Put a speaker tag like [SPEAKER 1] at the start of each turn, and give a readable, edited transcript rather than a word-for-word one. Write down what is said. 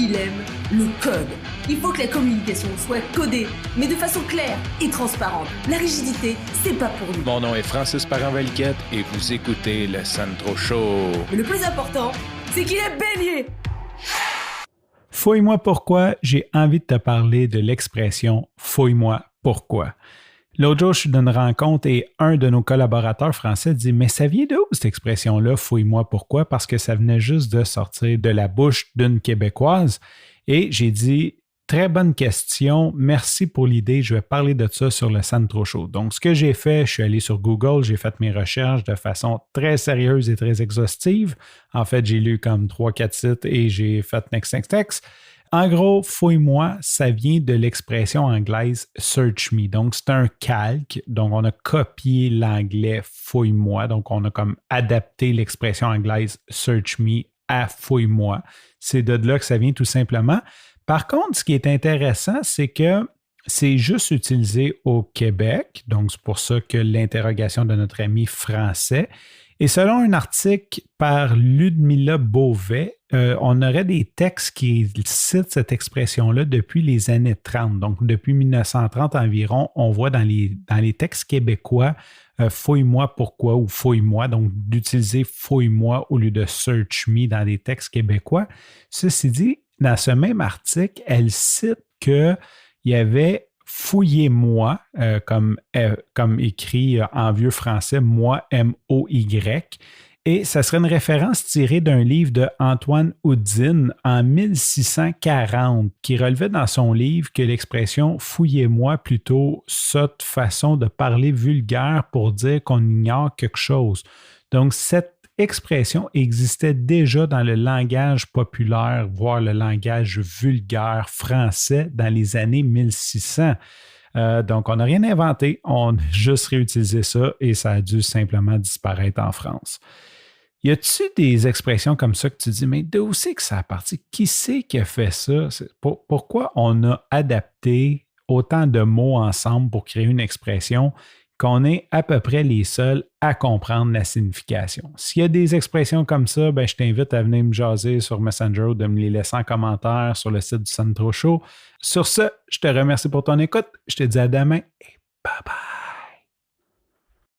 [SPEAKER 1] il aime le code. Il faut que la communication soit codée, mais de façon claire et transparente. La rigidité, c'est pas pour nous.
[SPEAKER 2] Mon nom est Francis Parent-Valquette et vous écoutez le Sandro Show.
[SPEAKER 1] Mais le plus important, c'est qu'il est bélier.
[SPEAKER 3] Fouille-moi pourquoi, j'ai envie de te parler de l'expression « fouille-moi pourquoi ». L'autre jour, je suis dans une rencontre et un de nos collaborateurs français dit « Mais ça vient de où cette expression-là, fouille-moi pourquoi ?» Parce que ça venait juste de sortir de la bouche d'une Québécoise. Et j'ai dit « Très bonne question, merci pour l'idée, je vais parler de ça sur le Sandro Show. » Donc, ce que j'ai fait, je suis allé sur Google, j'ai fait mes recherches de façon très sérieuse et très exhaustive. En fait, j'ai lu comme 3-4 sites et j'ai fait next. En gros, fouille-moi, ça vient de l'expression anglaise search me. Donc, c'est un calque. Donc, on a copié l'anglais fouille-moi. Donc, on a comme adapté l'expression anglaise search me à fouille-moi. C'est de là que ça vient tout simplement. Par contre, ce qui est intéressant, c'est que c'est juste utilisé au Québec. Donc, c'est pour ça que l'interrogation de notre ami français. Et selon un article par Ludmila Beauvais, on aurait des textes qui citent cette expression-là depuis les années 30. Donc, depuis 1930 environ, on voit dans les textes québécois fouille-moi pourquoi ou fouille-moi, donc d'utiliser fouille-moi au lieu de search me dans les textes québécois. Ceci dit, dans ce même article, elle cite qu'il y avait fouillez-moi, comme écrit en vieux français, moi, M-O-Y. Et ça serait une référence tirée d'un livre de Antoine Houdin en 1640 qui relevait dans son livre que l'expression « fouillez-moi » plutôt sotte façon de parler vulgaire pour dire qu'on ignore quelque chose. Donc, cette expression existait déjà dans le langage populaire, voire le langage vulgaire français dans les années 1600. Donc, on n'a rien inventé, on a juste réutilisé ça et ça a dû simplement disparaître en France. Y a-t-il des expressions comme ça que tu dis, mais d'où c'est que ça a parti? Qui c'est qui a fait ça? Pourquoi on a adapté autant de mots ensemble pour créer une expression qu'on est à peu près les seuls à comprendre la signification? S'il y a des expressions comme ça, ben, je t'invite à venir me jaser sur Messenger ou de me les laisser en commentaire sur le site du Sandro Show. Sur ce, je te remercie pour ton écoute. Je te dis à demain et bye bye!